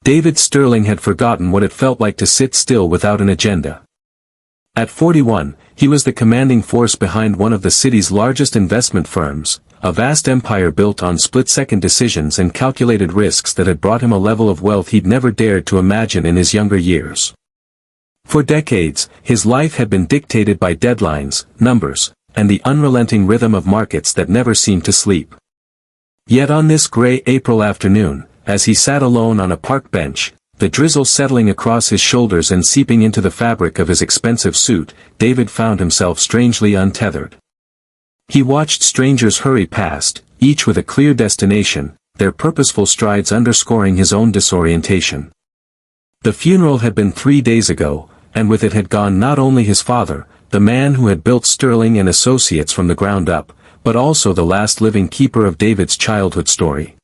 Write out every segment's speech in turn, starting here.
David Sterling had forgotten what it felt like to sit still without an agenda. At 41, he was the commanding force behind one of the city's largest investment firms, a vast empire built on split-second decisions and calculated risks that had brought him a level of wealth he'd never dared to imagine in his younger years. For decades, his life had been dictated by deadlines, numbers, and the unrelenting rhythm of markets that never seemed to sleep. Yet on this gray April afternoon, as he sat alone on a park bench, the drizzle settling across his shoulders and seeping into the fabric of his expensive suit, David found himself strangely untethered. He watched strangers hurry past, each with a clear destination, their purposeful strides underscoring his own disorientation. The funeral had been 3 days ago, and with it had gone not only his father, the man who had built Sterling and Associates from the ground up, but also the last living keeper of David's childhood story.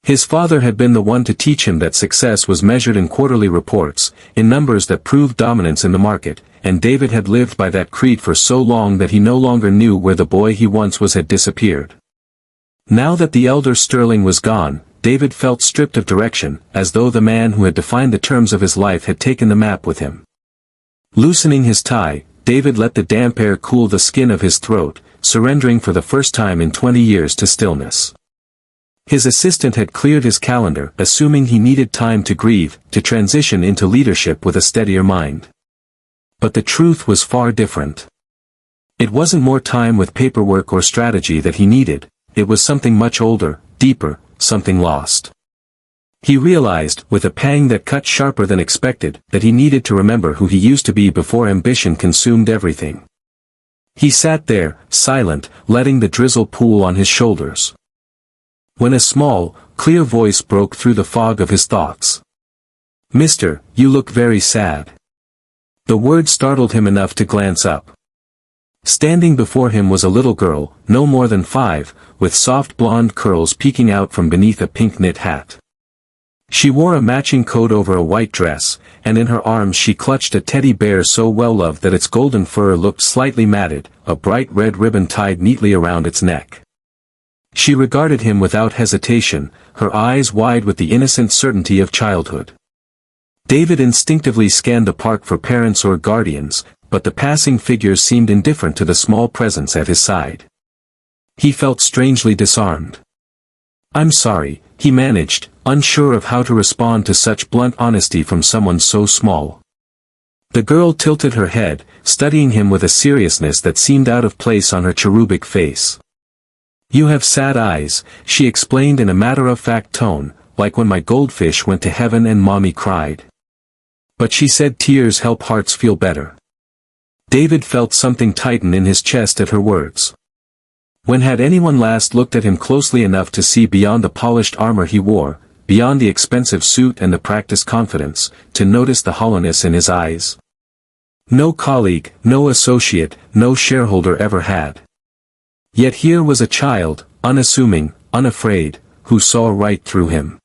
His father had been the one to teach him that success was measured in quarterly reports, in numbers that proved dominance in the market, and David had lived by that creed for so long that he no longer knew where the boy he once was had disappeared. Now that the elder Sterling was gone, David felt stripped of direction, as though the man who had defined the terms of his life had taken the map with him. Loosening his tie, David let the damp air cool the skin of his throat, surrendering for the first time in 20 years to stillness. His assistant had cleared his calendar, assuming he needed time to grieve, to transition into leadership with a steadier mind. But the truth was far different. It wasn't more time with paperwork or strategy that he needed, it was something much older, deeper, something lost. He realized, with a pang that cut sharper than expected, that he needed to remember who he used to be before ambition consumed everything. He sat there, silent, letting the drizzle pool on his shoulders. When a small, clear voice broke through the fog of his thoughts. "Mister, you look very sad." The word startled him enough to glance up. Standing before him was a little girl, no more than 5, with soft blonde curls peeking out from beneath a pink knit hat. She wore a matching coat over a white dress, and in her arms she clutched a teddy bear so well-loved that its golden fur looked slightly matted, a bright red ribbon tied neatly around its neck. She regarded him without hesitation, her eyes wide with the innocent certainty of childhood. David instinctively scanned the park for parents or guardians, but the passing figures seemed indifferent to the small presence at his side. He felt strangely disarmed. "I'm sorry," he managed, unsure of how to respond to such blunt honesty from someone so small. The girl tilted her head, studying him with a seriousness that seemed out of place on her cherubic face. "You have sad eyes," she explained in a matter-of-fact tone, "like when my goldfish went to heaven and mommy cried." But she said tears help hearts feel better. David felt something tighten in his chest at her words. When had anyone last looked at him closely enough to see beyond the polished armor he wore, beyond the expensive suit and the practiced confidence, to notice the hollowness in his eyes? No colleague, no associate, no shareholder ever had. Yet here was a child, unassuming, unafraid, who saw right through him.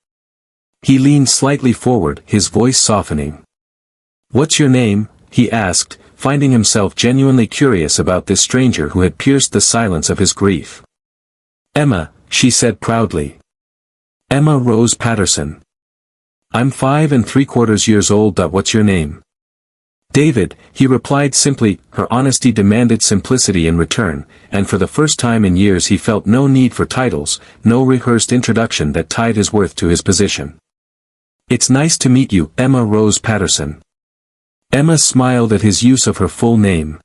He leaned slightly forward, his voice softening. "What's your name?" he asked, finding himself genuinely curious about this stranger who had pierced the silence of his grief. "Emma," she said proudly. "Emma Rose Patterson. I'm 5 3/4 years old. What's your name?" "David," he replied simply. Her honesty demanded simplicity in return, and for the first time in years he felt no need for titles, no rehearsed introduction that tied his worth to his position. "It's nice to meet you, Emma Rose Patterson." Emma smiled at his use of her full name.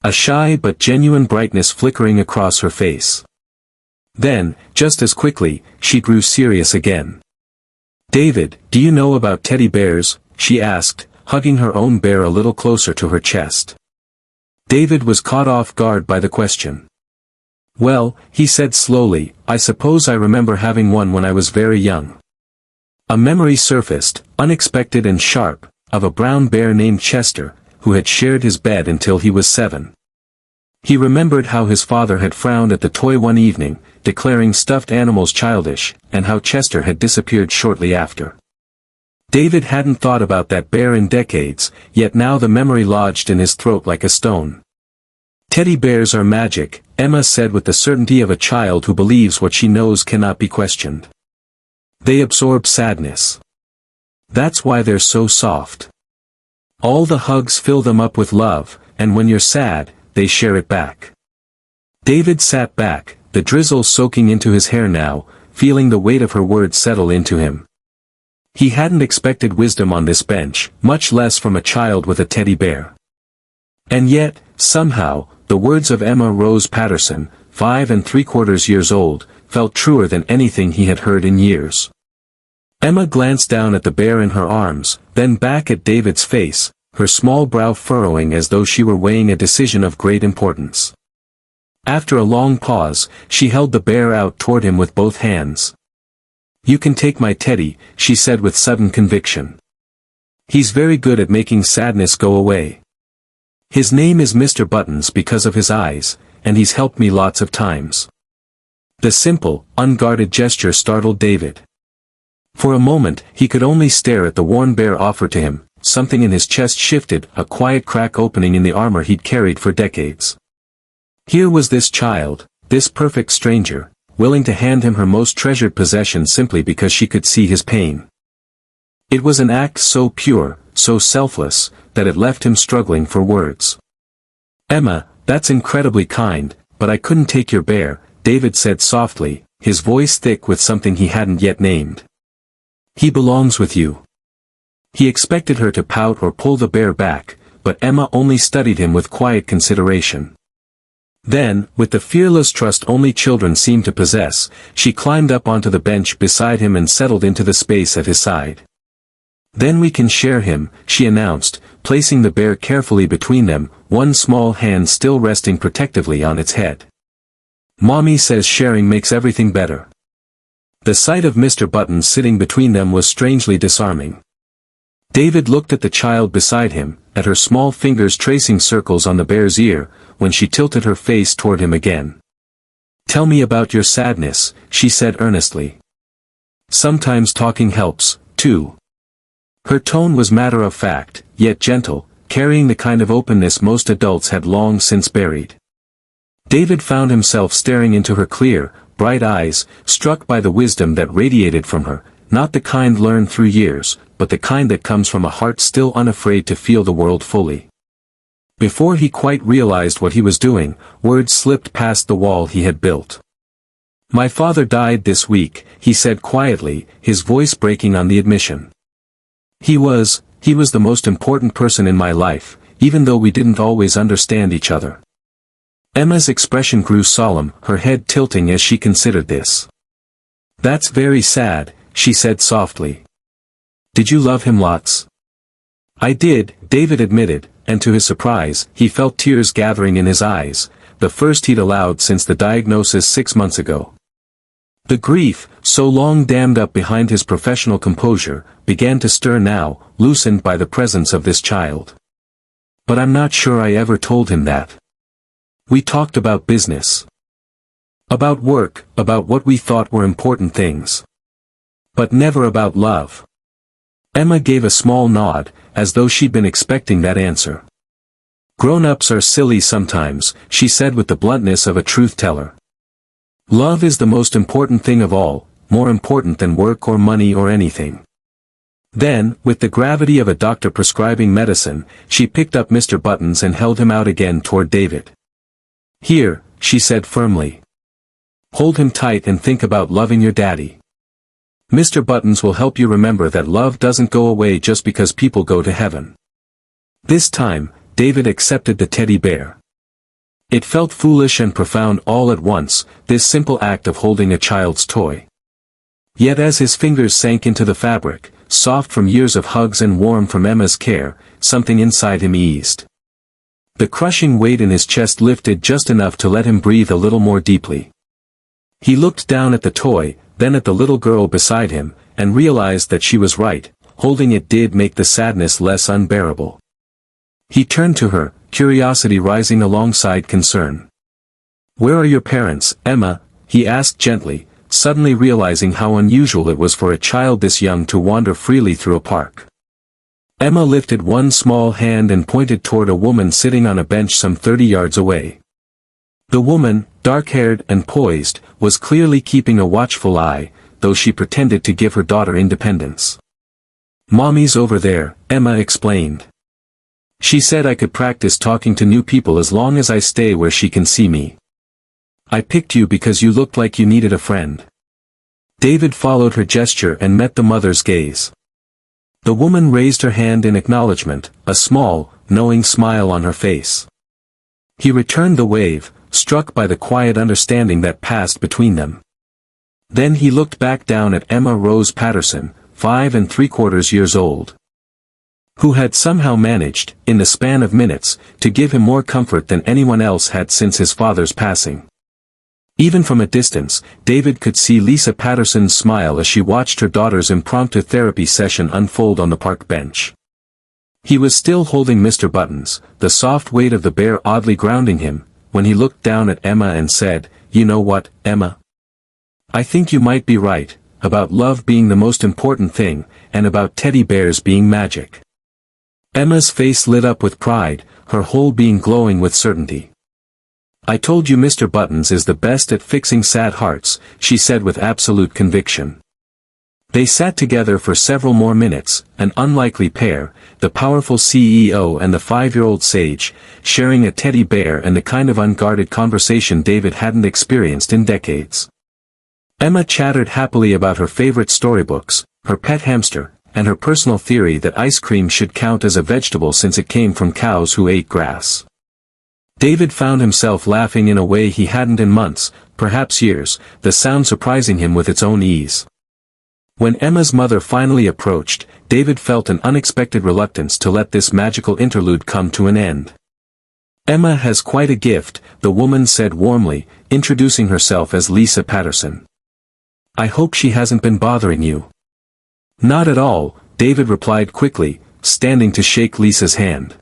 A shy but genuine brightness flickering across her face. Then, just as quickly, she grew serious again. "David, do you know about teddy bears?" she asked, hugging her own bear a little closer to her chest. David was caught off guard by the question. "Well," he said slowly, "I suppose I remember having one when I was very young." A memory surfaced, unexpected and sharp, of a brown bear named Chester, who had shared his bed until he was 7. He remembered how his father had frowned at the toy one evening, declaring stuffed animals childish, and how Chester had disappeared shortly after. David hadn't thought about that bear in decades, yet now the memory lodged in his throat like a stone. "Teddy bears are magic," Emma said with the certainty of a child who believes what she knows cannot be questioned. "They absorb sadness. That's why they're so soft. All the hugs fill them up with love, and when you're sad, they share it back. David sat back, the drizzle soaking into his hair now, feeling the weight of her words settle into him. He hadn't expected wisdom on this bench, much less from a child with a teddy bear. And yet, somehow, the words of Emma Rose Patterson, 5 3/4 years old, felt truer than anything he had heard in years. Emma glanced down at the bear in her arms, then back at David's face, her small brow furrowing as though she were weighing a decision of great importance. After a long pause, she held the bear out toward him with both hands. "You can take my teddy," she said with sudden conviction. "He's very good at making sadness go away. His name is Mr. Buttons because of his eyes, and he's helped me lots of times." The simple, unguarded gesture startled David. For a moment, he could only stare at the worn bear offered to him. Something in his chest shifted, a quiet crack opening in the armor he'd carried for decades. Here was this child, this perfect stranger, willing to hand him her most treasured possession simply because she could see his pain. It was an act so pure, so selfless, that it left him struggling for words. "Emma, that's incredibly kind, but I couldn't take your bear," David said softly, his voice thick with something he hadn't yet named. "He belongs with you." He expected her to pout or pull the bear back, but Emma only studied him with quiet consideration. Then, with the fearless trust only children seem to possess, she climbed up onto the bench beside him and settled into the space at his side. "Then we can share him," she announced, placing the bear carefully between them, one small hand still resting protectively on its head. "Mommy says sharing makes everything better." The sight of Mr. Buttons sitting between them was strangely disarming. David looked at the child beside him, at her small fingers tracing circles on the bear's ear, when she tilted her face toward him again. "Tell me about your sadness," she said earnestly. "Sometimes talking helps, too." Her tone was matter-of-fact, yet gentle, carrying the kind of openness most adults had long since buried. David found himself staring into her clear, bright eyes, struck by the wisdom that radiated from her, not the kind learned through years, but the kind that comes from a heart still unafraid to feel the world fully. Before he quite realized what he was doing, words slipped past the wall he had built. "My father died this week," he said quietly, his voice breaking on the admission. He was the most important person in my life, even though we didn't always understand each other." Emma's expression grew solemn, her head tilting as she considered this. "That's very sad," she said softly. "Did you love him lots?" "I did," David admitted, and to his surprise, he felt tears gathering in his eyes, the first he'd allowed since the diagnosis 6 months ago. The grief, so long dammed up behind his professional composure, began to stir now, loosened by the presence of this child. "But I'm not sure I ever told him that. We talked about business. About work, about what we thought were important things. But never about love." Emma gave a small nod, as though she'd been expecting that answer. "Grown-ups are silly sometimes," she said with the bluntness of a truth-teller. "Love is the most important thing of all, more important than work or money or anything." Then, with the gravity of a doctor prescribing medicine, she picked up Mr. Buttons and held him out again toward David. "Here," she said firmly. "Hold him tight and think about loving your daddy. Mr. Buttons will help you remember that love doesn't go away just because people go to heaven." This time, David accepted the teddy bear. It felt foolish and profound all at once, this simple act of holding a child's toy. Yet as his fingers sank into the fabric, soft from years of hugs and warm from Emma's care, something inside him eased. The crushing weight in his chest lifted just enough to let him breathe a little more deeply. He looked down at the toy, then at the little girl beside him, and realized that she was right, holding it did make the sadness less unbearable. He turned to her, curiosity rising alongside concern. "Where are your parents, Emma?" he asked gently, suddenly realizing how unusual it was for a child this young to wander freely through a park. Emma lifted one small hand and pointed toward a woman sitting on a bench some 30 yards away. The woman, dark-haired and poised, was clearly keeping a watchful eye, though she pretended to give her daughter independence. Mommy's over there, Emma explained. She said I could practice talking to new people as long as I stay where she can see me. I picked you because you looked like you needed a friend. David followed her gesture and met the mother's gaze. The woman raised her hand in acknowledgement, a small, knowing smile on her face. He returned the wave, struck by the quiet understanding that passed between them. Then he looked back down at Emma Rose Patterson, 5 3/4 years old, who had somehow managed, in the span of minutes, to give him more comfort than anyone else had since his father's passing. Even from a distance, David could see Lisa Patterson's smile as she watched her daughter's impromptu therapy session unfold on the park bench. He was still holding Mr. Buttons, the soft weight of the bear oddly grounding him, when he looked down at Emma and said, "You know what, Emma? I think you might be right, about love being the most important thing, and about teddy bears being magic." Emma's face lit up with pride, her whole being glowing with certainty. "I told you Mr. Buttons is the best at fixing sad hearts," she said with absolute conviction. They sat together for several more minutes, an unlikely pair, the powerful CEO and the 5-year-old sage, sharing a teddy bear and the kind of unguarded conversation David hadn't experienced in decades. Emma chattered happily about her favorite storybooks, her pet hamster, and her personal theory that ice cream should count as a vegetable since it came from cows who ate grass. David found himself laughing in a way he hadn't in months, perhaps years, the sound surprising him with its own ease. When Emma's mother finally approached, David felt an unexpected reluctance to let this magical interlude come to an end. "Emma has quite a gift," the woman said warmly, introducing herself as Lisa Patterson. "I hope she hasn't been bothering you." "Not at all," David replied quickly, standing to shake Lisa's hand.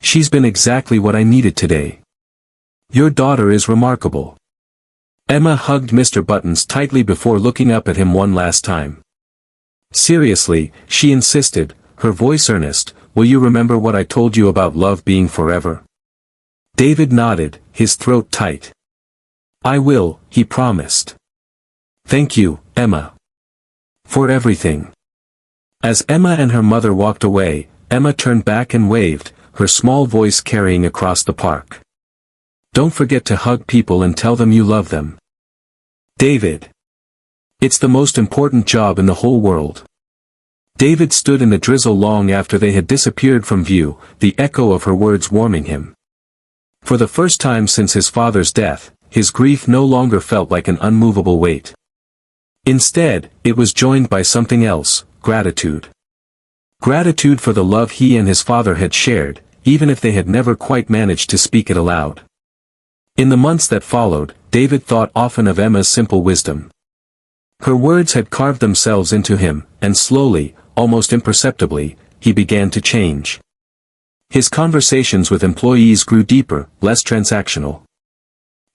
"She's been exactly what I needed today. Your daughter is remarkable." Emma hugged Mr. Buttons tightly before looking up at him one last time. "Seriously," she insisted, her voice earnest, "will you remember what I told you about love being forever?" David nodded, his throat tight. "I will," he promised. "Thank you, Emma. For everything." As Emma and her mother walked away, Emma turned back and waved, her small voice carrying across the park. "Don't forget to hug people and tell them you love them." David. "It's the most important job in the whole world." David stood in the drizzle long after they had disappeared from view, the echo of her words warming him. For the first time since his father's death, his grief no longer felt like an unmovable weight. Instead, it was joined by something else, gratitude. Gratitude for the love he and his father had shared, even if they had never quite managed to speak it aloud. In the months that followed, David thought often of Emma's simple wisdom. Her words had carved themselves into him, and slowly, almost imperceptibly, he began to change. His conversations with employees grew deeper, less transactional.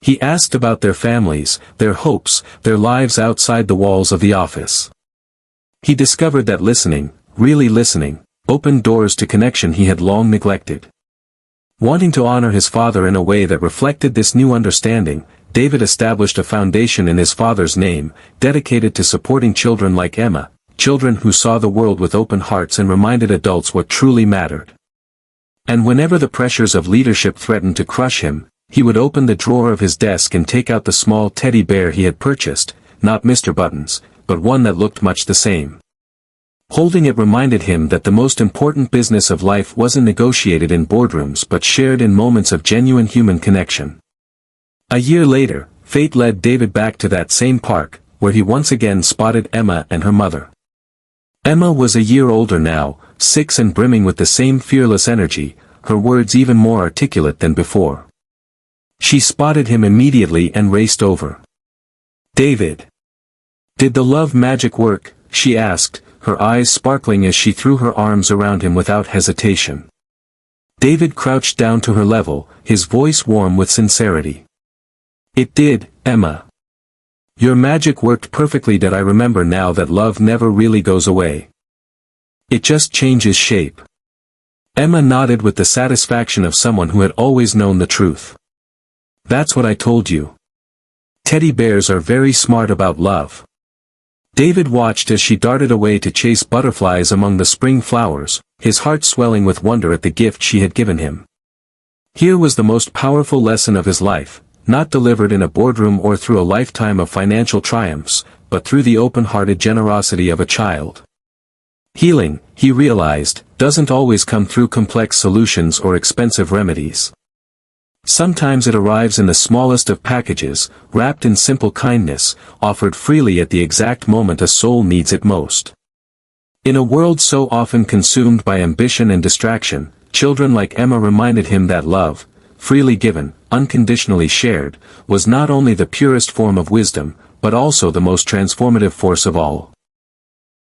He asked about their families, their hopes, their lives outside the walls of the office. He discovered that listening, really listening, opened doors to connection he had long neglected. Wanting to honor his father in a way that reflected this new understanding, David established a foundation in his father's name, dedicated to supporting children like Emma, children who saw the world with open hearts and reminded adults what truly mattered. And whenever the pressures of leadership threatened to crush him, he would open the drawer of his desk and take out the small teddy bear he had purchased, not Mr. Buttons, but one that looked much the same. Holding it reminded him that the most important business of life wasn't negotiated in boardrooms but shared in moments of genuine human connection. A year later, fate led David back to that same park, where he once again spotted Emma and her mother. Emma was a year older now, 6 and brimming with the same fearless energy, her words even more articulate than before. She spotted him immediately and raced over. "David. Did the love magic work?" she asked, her eyes sparkling as she threw her arms around him without hesitation. David crouched down to her level, his voice warm with sincerity. "It did, Emma. Your magic worked perfectly. That I remember now that love never really goes away. It just changes shape." Emma nodded with the satisfaction of someone who had always known the truth. "That's what I told you. Teddy bears are very smart about love. David watched as she darted away to chase butterflies among the spring flowers, his heart swelling with wonder at the gift she had given him. Here was the most powerful lesson of his life, not delivered in a boardroom or through a lifetime of financial triumphs, but through the open-hearted generosity of a child. Healing, he realized, doesn't always come through complex solutions or expensive remedies. Sometimes it arrives in the smallest of packages, wrapped in simple kindness, offered freely at the exact moment a soul needs it most. In a world so often consumed by ambition and distraction, children like Emma reminded him that love, freely given, unconditionally shared, was not only the purest form of wisdom, but also the most transformative force of all.